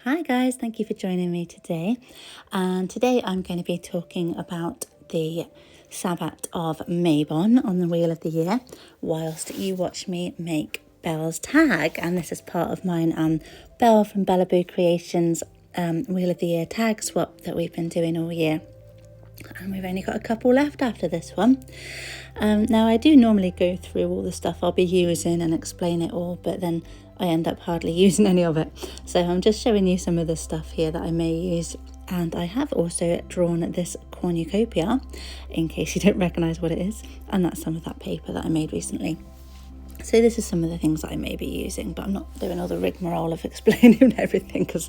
Hi guys, thank you for joining me today. And today I'm going to be talking about the Sabbath of Mabon on the Wheel of the Year, whilst you watch me make Belle's tag. And this is part of mine and Belle from Bellaboo Creations Wheel of the Year tag swap that we've been doing all year. And we've only got a couple left after this one. Now I do normally go through all the stuff I'll be using and explain it all, but then I end up hardly using any of it. So I'm just showing you some of the stuff here that I may use. And I have also drawn this cornucopia, in case you don't recognise what it is. And that's some of that paper that I made recently. So this is some of the things that I may be using, but I'm not doing all the rigmarole of explaining everything because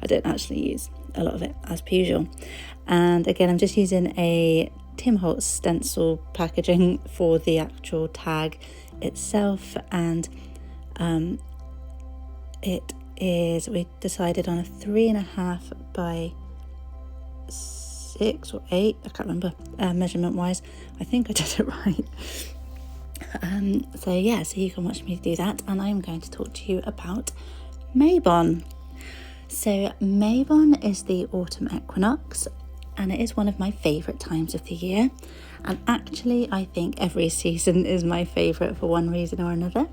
I don't actually use a lot of it as per usual. And again, I'm just using a Tim Holtz stencil packaging for the actual tag itself, and we decided on a 3.5 by 6 or 8, I can't remember measurement wise. I think I did it right. So you can watch me do that, and I'm going to talk to you about Mabon. So Mabon is the autumn equinox, and it is one of my favourite times of the year, and actually I think every season is my favourite for one reason or another.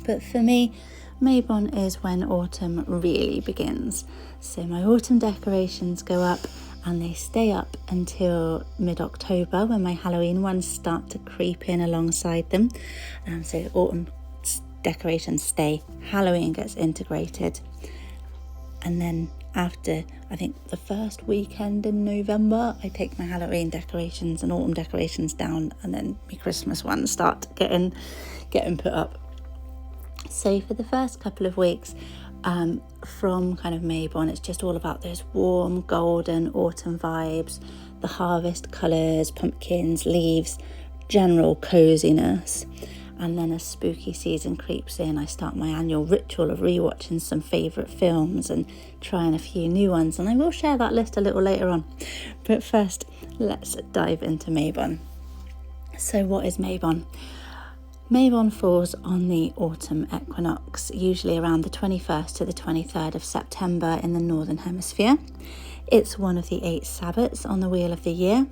But for me, Mabon is when autumn really begins. So my autumn decorations go up and they stay up until mid-October, when my Halloween ones start to creep in alongside them. So autumn decorations stay, Halloween gets integrated, and then after, I think, the first weekend in November, I take my Halloween decorations and autumn decorations down, and then my Christmas ones start getting put up. So for the first couple of weeks, from kind of Mabon, it's just all about those warm golden autumn vibes, the harvest colours, pumpkins, leaves, general coziness. And then as spooky season creeps in, I start my annual ritual of rewatching some favourite films and trying a few new ones, and I will share that list a little later on. But first, let's dive into Mabon. So what is Mabon? Mabon falls on the autumn equinox, usually around the 21st to the 23rd of September in the Northern Hemisphere. It's one of the 8 Sabbats on the Wheel of the Year,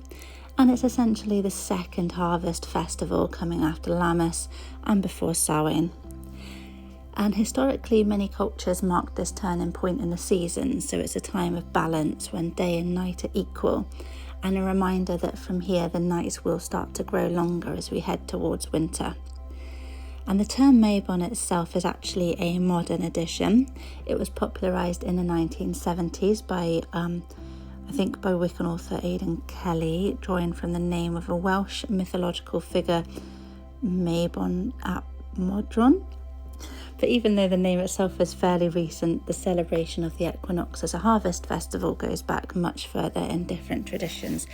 and it's essentially the second harvest festival, coming after Lammas and before Samhain. And historically, many cultures mark this turning point in the season, so it's a time of balance when day and night are equal, and a reminder that from here the nights will start to grow longer as we head towards winter. And the term Mabon itself is actually a modern addition. It was popularised in the 1970s by Wiccan author Aidan Kelly, drawing from the name of a Welsh mythological figure, Mabon ap Modron. But even though the name itself is fairly recent, the celebration of the equinox as a harvest festival goes back much further in different traditions.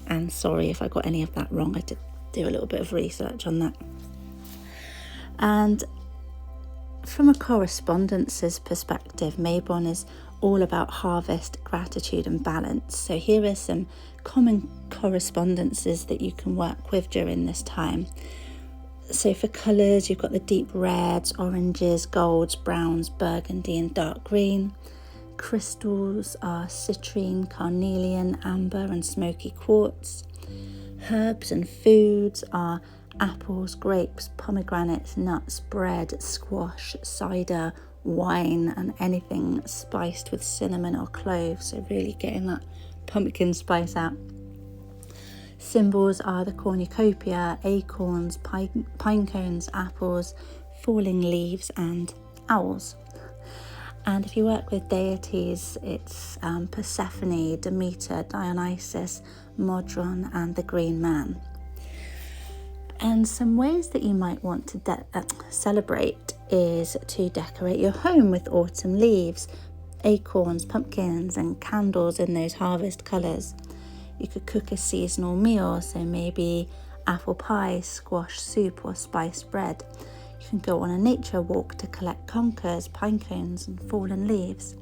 And sorry if I got any of that wrong, I did do a little bit of research on that. And from a Correspondences perspective, Mabon is all about harvest, gratitude and balance. So here are some common correspondences that you can work with during this time. So for colours, you've got the deep reds, oranges, golds, browns, burgundy and dark green. Crystals are citrine, carnelian, amber and smoky quartz. Herbs and foods are apples, grapes, pomegranates, nuts, bread, squash, cider, wine and anything spiced with cinnamon or cloves, so really getting that pumpkin spice out. Symbols are the cornucopia, acorns, pine cones, apples, falling leaves and owls. And if you work with deities, it's Persephone, Demeter, Dionysus, Modron and the Green Man. And some ways that you might want to celebrate is to decorate your home with autumn leaves, acorns, pumpkins and candles in those harvest colours. You could cook a seasonal meal, so maybe apple pie, squash soup or spiced bread. You can go on a nature walk to collect conkers, pine cones and fallen leaves.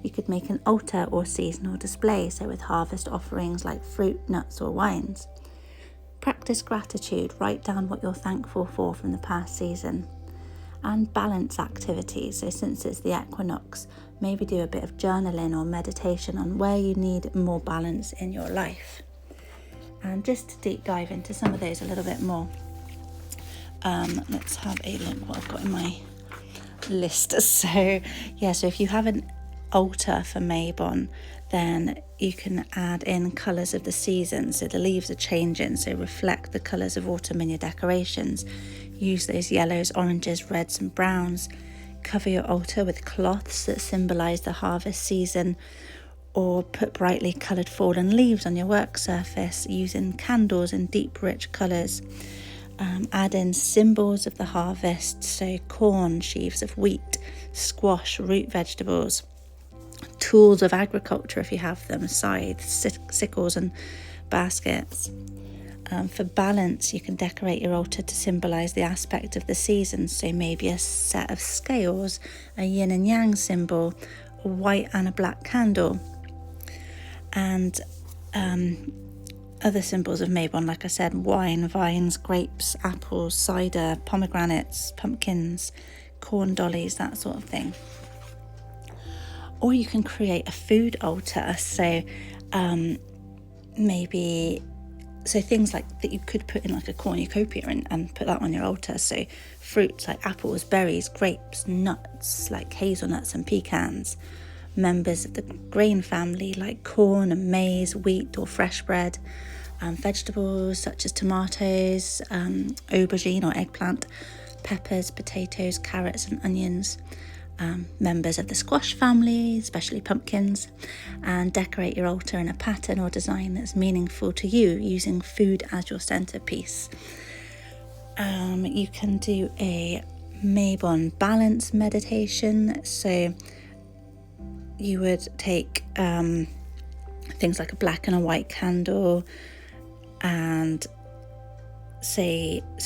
You could make an altar or seasonal display, so with harvest offerings like fruit, nuts or wines. Practice gratitude, write down what you're thankful for from the past season. and balance activities. So since it's the equinox, maybe do a bit of journaling or meditation on where you need more balance in your life. And just to deep dive into some of those a little bit more, let's have a look what I've got in my list. So if you have an altar for Mabon, then you can add in colours of the season. So the leaves are changing, so reflect the colours of autumn in your decorations. Use those yellows, oranges, reds and browns. Cover your altar with cloths that symbolise the harvest season, or put brightly coloured fallen leaves on your work surface using candles in deep rich colours. Add in symbols of the harvest, so corn, sheaves of wheat, squash, root vegetables, tools of agriculture if you have them, scythes, sickles and baskets. For balance, you can decorate your altar to symbolise the aspect of the season, so maybe a set of scales, a yin and yang symbol, a white and a black candle. And other symbols of Mabon, like I said, wine, vines, grapes, apples, cider, pomegranates, pumpkins, corn dollies, that sort of thing. Or you can create a food altar, so things like that you could put in like a cornucopia and put that on your altar. So fruits like apples, berries, grapes, nuts like hazelnuts and pecans, members of the grain family like corn and maize, wheat or fresh bread, vegetables such as tomatoes, aubergine or eggplant, peppers, potatoes, carrots and onions, members of the squash family, especially pumpkins, and decorate your altar in a pattern or design that's meaningful to you using food as your centerpiece. You can do a Mabon balance meditation, so you would take things like a black and a white candle and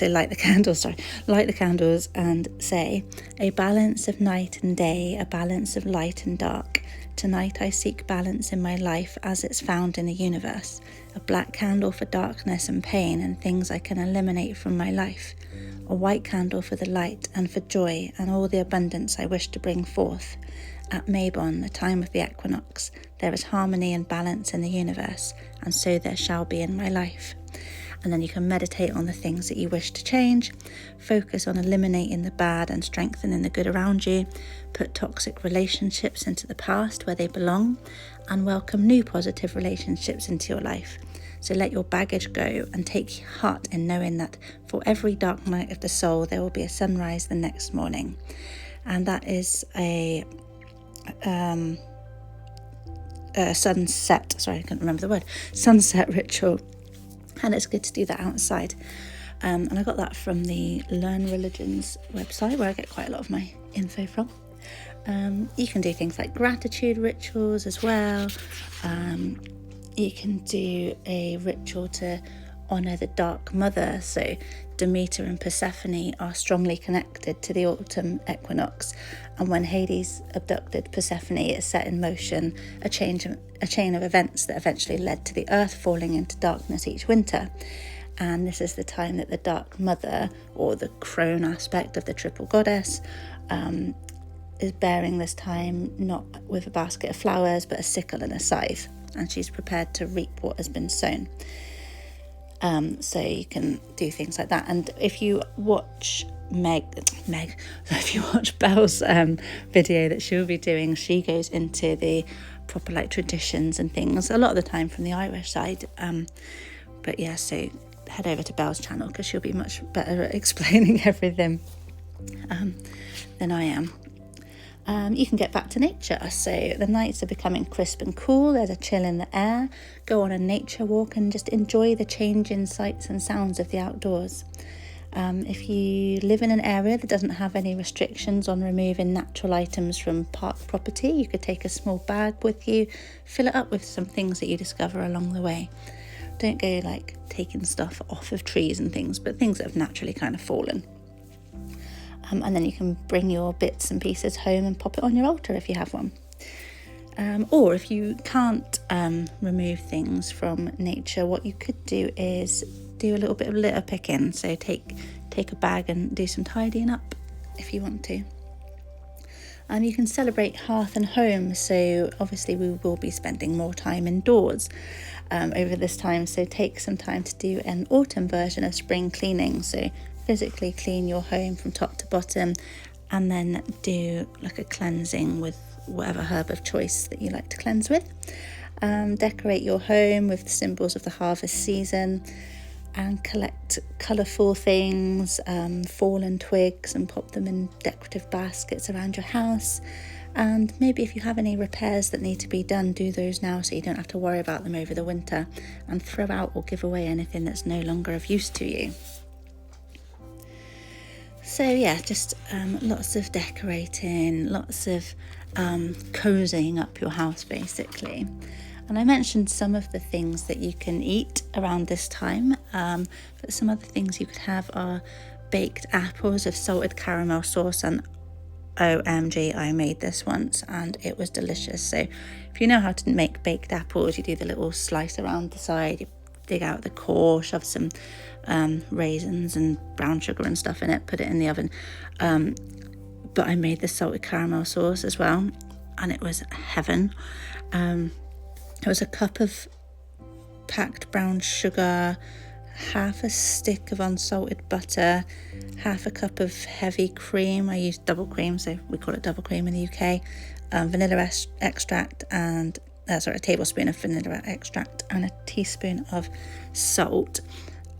light the candles and say, a balance of night and day, a balance of light and dark. Tonight I seek balance in my life as it's found in the universe. A black candle for darkness and pain and things I can eliminate from my life. A white candle for the light and for joy and all the abundance I wish to bring forth. At Mabon, the time of the equinox, there is harmony and balance in the universe, and so there shall be in my life. And then you can meditate on the things that you wish to change, focus on eliminating the bad and strengthening the good around you, put toxic relationships into the past where they belong, and welcome new positive relationships into your life. So let your baggage go and take heart in knowing that for every dark night of the soul, there will be a sunrise the next morning. And that is a sunset ritual. And it's good to do that outside. And I got that from the Learn Religions website, where I get quite a lot of my info from. You can do things like gratitude rituals as well. You can do a ritual to honour the Dark Mother. So Demeter and Persephone are strongly connected to the autumn equinox. And when Hades abducted Persephone, it set in motion a chain of events that eventually led to the earth falling into darkness each winter. And this is the time that the Dark Mother, or the crone aspect of the triple goddess, is bearing this time not with a basket of flowers but a sickle and a scythe, and she's prepared to reap what has been sown. So you can do things like that. And if you watch if you watch Belle's video that she'll be doing, she goes into the proper traditions and things, a lot of the time from the Irish side. But yeah, so head over to Belle's channel because she'll be much better at explaining everything than I am. You can get back to nature. So the nights are becoming crisp and cool. There's a chill in the air. Go on a nature walk and just enjoy the change in sights and sounds of the outdoors. If you live in an area that doesn't have any restrictions on removing natural items from park property, you could take a small bag with you, fill it up with some things that you discover along the way. Don't go taking stuff off of trees and things, but things that have naturally kind of fallen. And then you can bring your bits and pieces home and pop it on your altar if you have one. Or if you can't remove things from nature, what you could do is do a little bit of litter picking. So take a bag and do some tidying up if you want to. You can celebrate hearth and home, so obviously we will be spending more time indoors over this time, so take some time to do an autumn version of spring cleaning. So physically clean your home from top to bottom, and then do like a cleansing with whatever herb of choice that you like to cleanse with. Decorate your home with the symbols of the harvest season, and collect colourful things, fallen twigs, and pop them in decorative baskets around your house. And maybe if you have any repairs that need to be done, do those now so you don't have to worry about them over the winter, and throw out or give away anything that's no longer of use to you. So yeah, just lots of decorating, lots of cozying up your house basically. And I mentioned some of the things that you can eat around this time, but some other things you could have are baked apples of salted caramel sauce, and OMG, I made this once and it was delicious. So if you know how to make baked apples, you do the little slice around the side, you dig out the core, shove some raisins and brown sugar and stuff in it, put it in the oven. But I made the salted caramel sauce as well, and it was heaven. It was a cup of packed brown sugar, half a stick of unsalted butter, half a cup of heavy cream. I used double cream, so we call it double cream in the UK. Vanilla extract and a tablespoon of vanilla extract and a teaspoon of salt.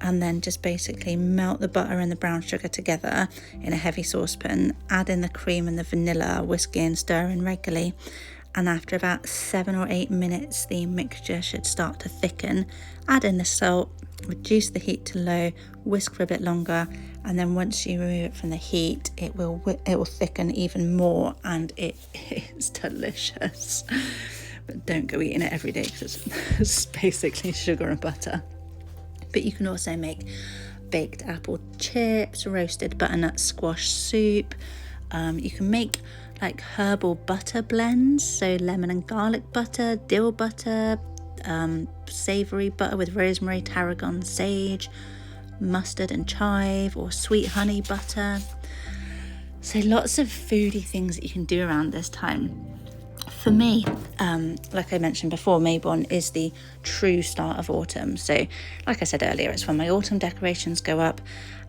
And then just basically melt the butter and the brown sugar together in a heavy saucepan, add in the cream and the vanilla, whisk in, stir in regularly. And after about 7 or 8 minutes, the mixture should start to thicken. Add in the salt, reduce the heat to low, whisk for a bit longer, and then once you remove it from the heat, it will thicken even more, and it is delicious. But don't go eating it every day because it's basically sugar and butter. But you can also make baked apple chips, roasted butternut squash soup. You can make like herbal butter blends, so lemon and garlic butter, dill butter, savoury butter with rosemary, tarragon, sage, mustard and chive, or sweet honey butter. So lots of foodie things that you can do around this time. For me, like I mentioned before, Mabon is the true start of autumn. So like I said earlier, it's when my autumn decorations go up,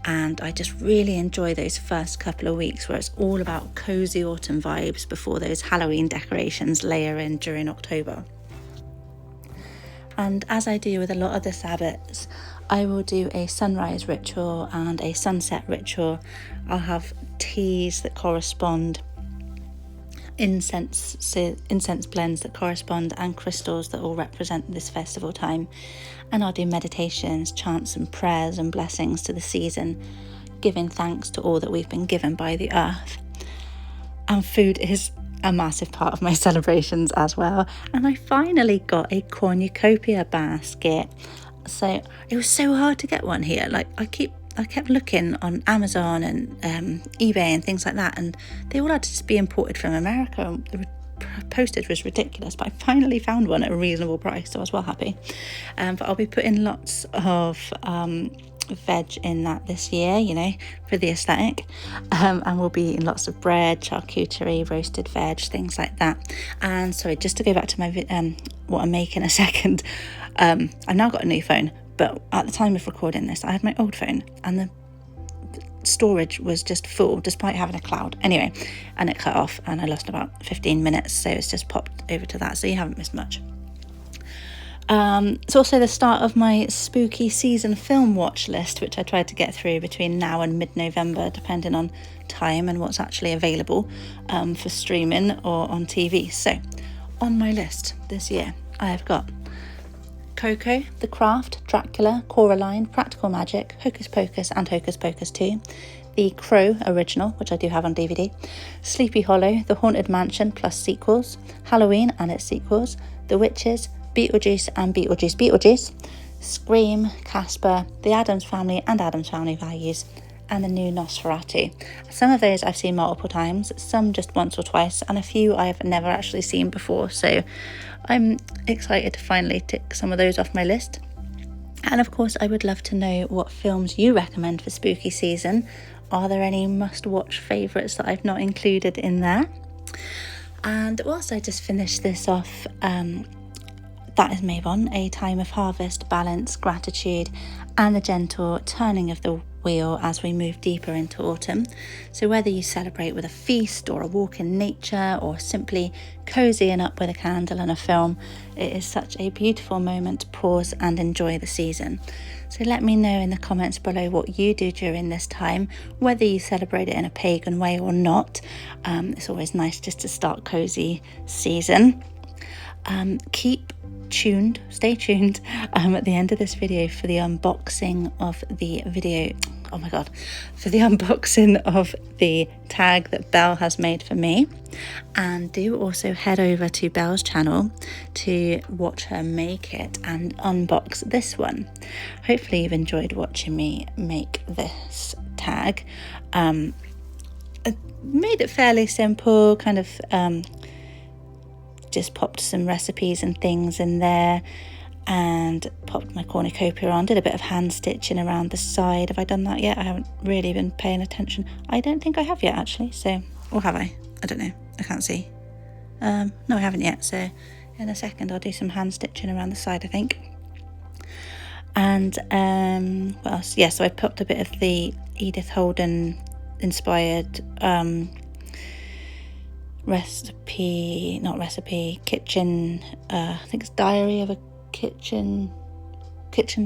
and I just really enjoy those first couple of weeks where it's all about cozy autumn vibes before those Halloween decorations layer in during October. And as I do with a lot of the Sabbats, I will do a sunrise ritual and a sunset ritual. I'll have teas that correspond, incense blends that correspond, and crystals that all represent this festival time. And I'll do meditations, chants and prayers and blessings to the season, giving thanks to all that we've been given by the earth. And food is a massive part of my celebrations as well. And I finally got a cornucopia basket. So it was so hard to get one here. Like I kept looking on Amazon and eBay and things like that, and they all had to just be imported from America. The postage was ridiculous, but I finally found one at a reasonable price, so I was well happy. But I'll be putting lots of veg in that this year, for the aesthetic, and we'll be eating lots of bread, charcuterie, roasted veg, things like that. And sorry, just to go back to my what I'm making a second, I've now got a new phone, but at the time of recording this I had my old phone and the storage was just full despite having a cloud anyway, and it cut off and I lost about 15 minutes, so it's just popped over to that, so you haven't missed much. It's also the start of my spooky season film watch list, which I tried to get through between now and mid-November, depending on time and what's actually available for streaming or on TV. So on my list this year I have got Coco, The Craft, Dracula, Coraline, Practical Magic, Hocus Pocus and Hocus Pocus 2, The Crow original, which I do have on DVD, Sleepy Hollow, The Haunted Mansion plus sequels, Halloween and its sequels, The Witches, Beetlejuice and Beetlejuice, Scream, Casper, The Addams Family and Addams Family Values, and the new Nosferatu. Some of those I've seen multiple times, some just once or twice, and a few I've never actually seen before, so I'm excited to finally tick some of those off my list. And of course I would love to know what films you recommend for spooky season Are there any must-watch favourites that I've not included in there? And whilst I just finish this off, that is Mabon, a time of harvest, balance, gratitude, and the gentle turning of the wheel as we move deeper into autumn. So whether you celebrate with a feast or a walk in nature or simply cozying up with a candle and a film, it is such a beautiful moment to pause and enjoy the season. So let me know in the comments below what you do during this time, whether you celebrate it in a pagan way or not. It's always nice just to start cozy season. Stay tuned at the end of this video for the unboxing of the unboxing of the tag that Belle has made for me. And do also head over to Belle's channel to watch her make it and unbox this one. Hopefully you've enjoyed watching me make this tag. I made it fairly simple, kind of just popped some recipes and things in there and popped my cornucopia on, did a bit of hand stitching around the side. Have I done that yet? I haven't really been paying attention. I don't think I have yet actually, so, or have I? I don't know, I can't see. No, I haven't yet, so in a second I'll do some hand stitching around the side, I think. And what else? Yeah, so I popped a bit of the Edith Holden inspired kitchen, I think it's diary of a kitchen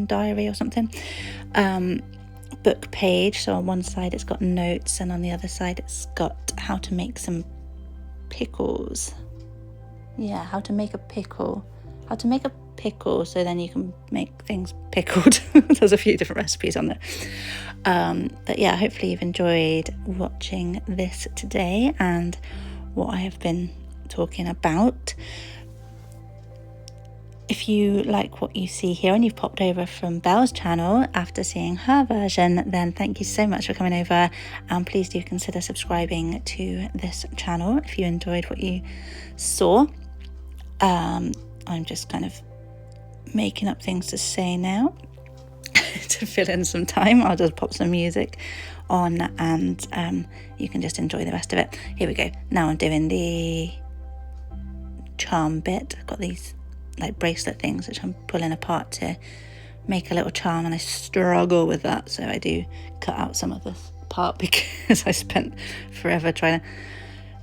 diary or something, book page. So on one side it's got notes and on the other side it's got how to make some pickles. Yeah, how to make a pickle so then you can make things pickled. There's a few different recipes on there. But yeah, hopefully you've enjoyed watching this today and what I have been talking about. If you like what you see here and you've popped over from Belle's channel after seeing her version, then thank you so much for coming over, and please do consider subscribing to this channel if you enjoyed what you saw. I'm just kind of making up things to say now to fill in some time. I'll just pop some music on and you can just enjoy the rest of it. Here we go. Now I'm doing the charm bit. I've got these like bracelet things which I'm pulling apart to make a little charm, and I struggle with that, so I do cut out some of this part because I spent forever trying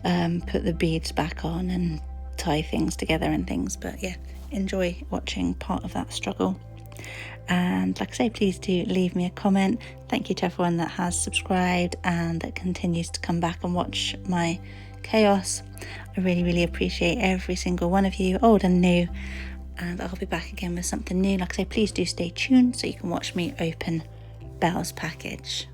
to put the beads back on and tie things together and things. But yeah, enjoy watching part of that struggle. And like I say, please do leave me a comment. Thank you to everyone that has subscribed and that continues to come back and watch my chaos. I really appreciate every single one of you, old and new, and I'll be back again with something new. Like I say, please do stay tuned so you can watch me open Belle's package.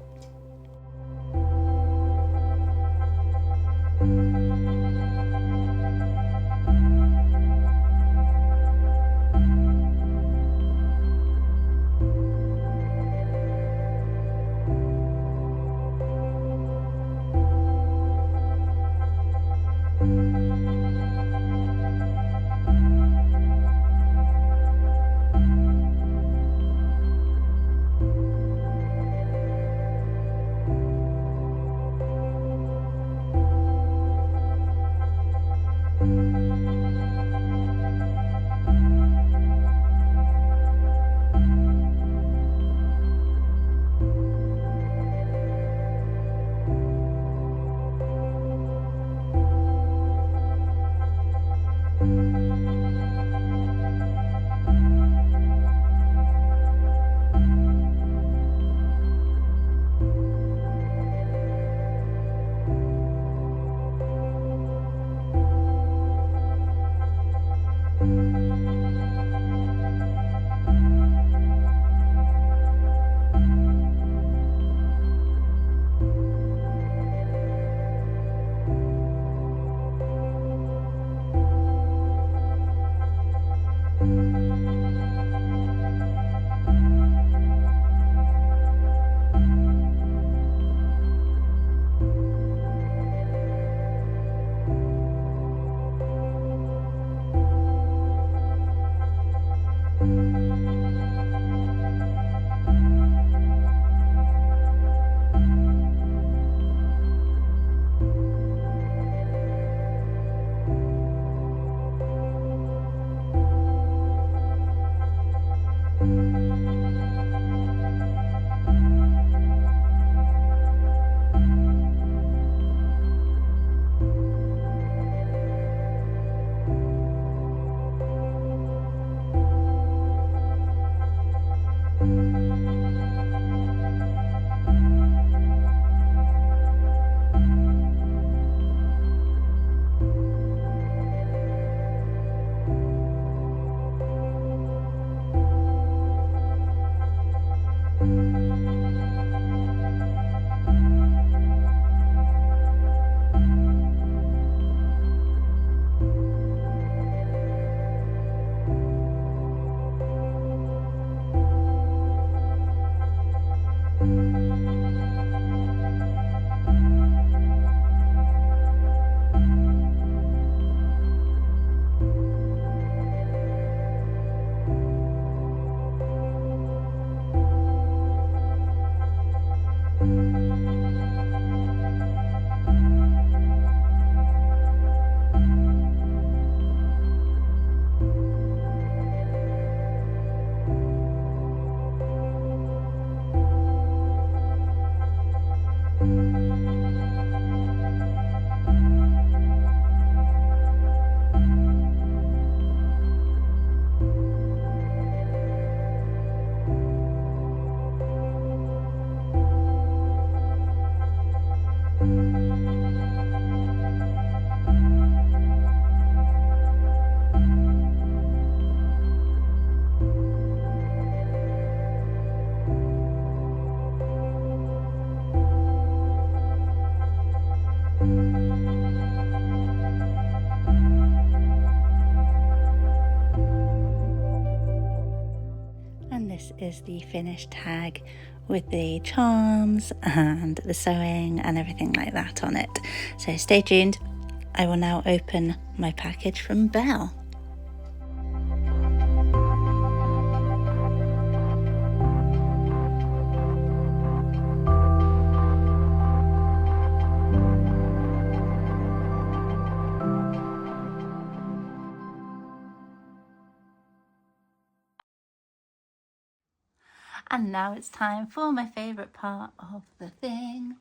And this is the finished tag with the charms and the sewing and everything like that on it. So stay tuned. I will now open my package from Belle. And now it's time for my favourite part of the thing,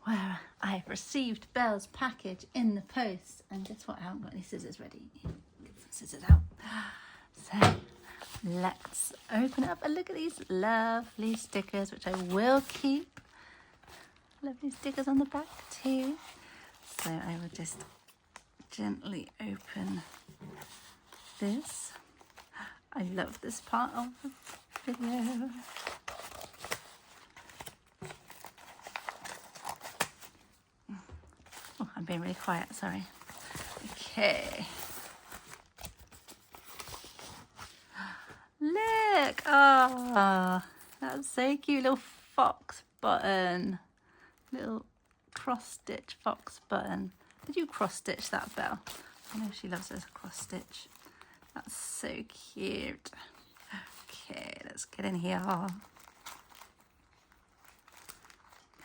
where I've received Belle's package in the post. And guess what? I haven't got any scissors ready. Get some scissors out. So let's open it up and look at these lovely stickers, which I will keep. Lovely stickers on the back too. So I will just gently open this. I love this part of the video. Oh, I'm being really quiet, sorry. Okay. Look! Oh, that's so cute. Little fox button. Little cross-stitch fox button. Did you cross-stitch that, Belle? I know she loves this cross-stitch. That's so cute. Okay, let's get in here.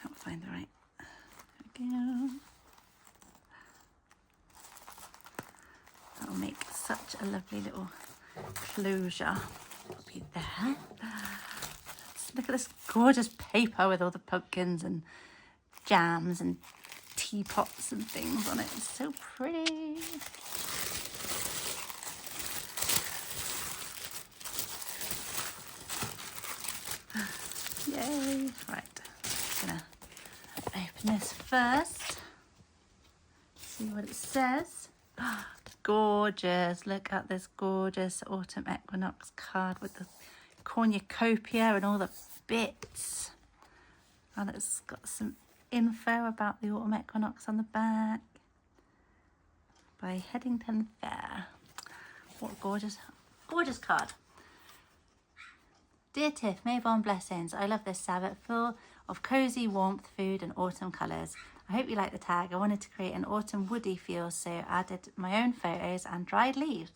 Can't find the right. There we go. That'll make such a lovely little closure. It'll be there. Let's look at this gorgeous paper with all the pumpkins and jams and teapots and things on it. It's so pretty. Yay. Right, I'm gonna open this first. See what it says. Gorgeous. Look at this gorgeous Autumn Equinox card with the cornucopia and all the bits. And it's got some info about the Autumn Equinox on the back by Headington Fair. What a gorgeous, gorgeous card. Dear Tiff, Mabon blessings. I love this Sabbath full of cozy warmth, food and autumn colours. I hope you like the tag. I wanted to create an autumn woody feel, so added my own photos and dried leaves.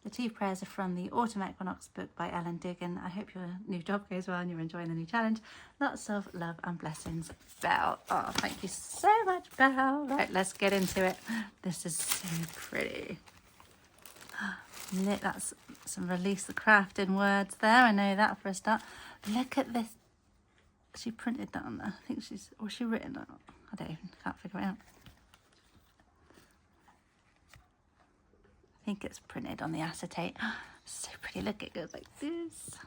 The two prayers are from the Autumn Equinox book by Ellen Dugan. I hope your new job goes well and you're enjoying the new challenge. Lots of love and blessings, Belle. Oh, thank you so much, Belle. Right, let's get into it. This is so pretty. Look, that's some release the crafting words there. I know that for a start. Look at this. She printed that on there. I think she's, or she written that. I don't even, can't figure it out. I think it's printed on the acetate. So pretty. Look, it goes like this.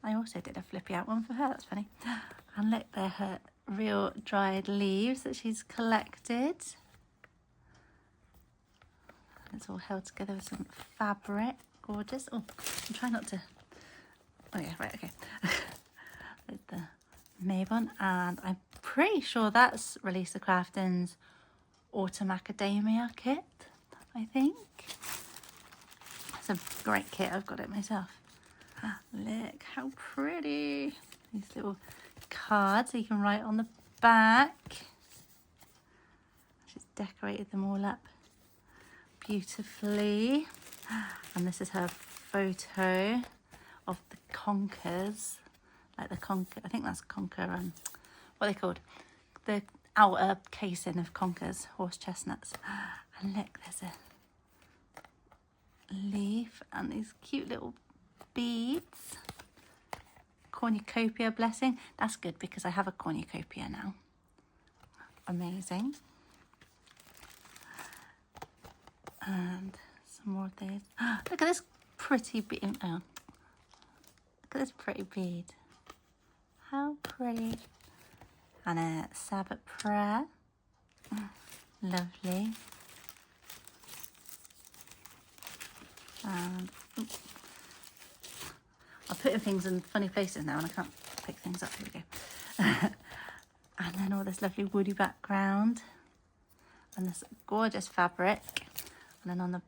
I also did a flippy out one for her. That's funny. And look, they're her real dried leaves that she's collected. It's all held together with some fabric. Gorgeous. Oh, I'm trying not to. Oh yeah, right, okay. There's the Mabon, and I'm pretty sure that's Release the Crafting's Autumn Academia kit, I think. It's a great kit. I've got it myself. Look how pretty. These little cards so you can write on the back. She's decorated them all up beautifully. And this is her photo of the conkers, like the conker, I think that's conker, what are they called? The outer casing of conkers, horse chestnuts. And look, there's a leaf and these cute little beads. Cornucopia blessing. That's good because I have a cornucopia now. Amazing. And some more of these. Look at this pretty bead. Oh, look at this pretty bead. How pretty. And a Sabbath prayer. Lovely. And oops. I'm putting things in funny places now and I can't pick things up. Here we go. And then in all this lovely woody background and this gorgeous fabric. And then on the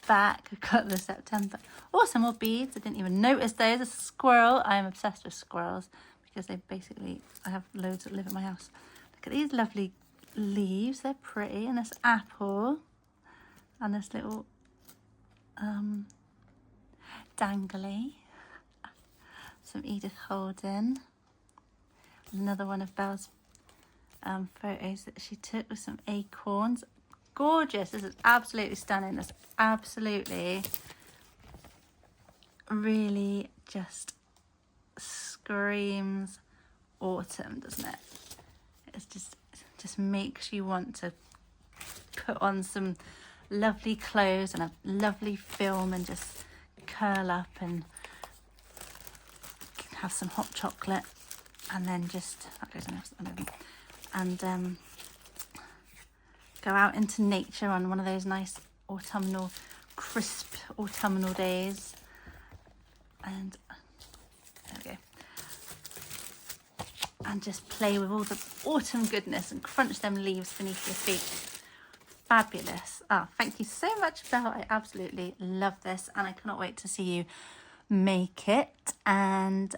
back, I've got the September. Oh, some more beads. I didn't even notice those. A squirrel. I am obsessed with squirrels because I have loads that live at my house. Look at these lovely leaves. They're pretty. And this apple. And this little dangly. Some Edith Holden. Another one of Belle's photos that she took with some acorns. Gorgeous. This is absolutely stunning. This absolutely really just screams autumn, doesn't it? It's just makes you want to put on some lovely clothes and a lovely film and just curl up and have some hot chocolate and then just and go out into nature on one of those nice autumnal, crisp autumnal days. And there we go. And just play with all the autumn goodness and crunch them leaves beneath your feet. Fabulous. Oh, thank you so much, Belle. I absolutely love this and I cannot wait to see you make it and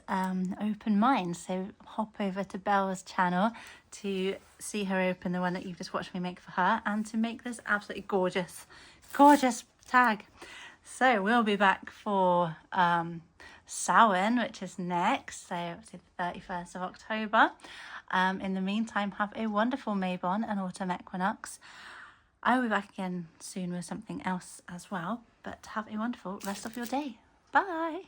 open mine. So hop over to Belle's channel to see her open the one that you've just watched me make for her and to make this absolutely gorgeous tag. So we'll be back for Samhain, which is next, so obviously the 31st of October. In the meantime, have a wonderful Mabon and Autumn Equinox. I will be back again soon with something else as well, but have a wonderful rest of your day. Bye.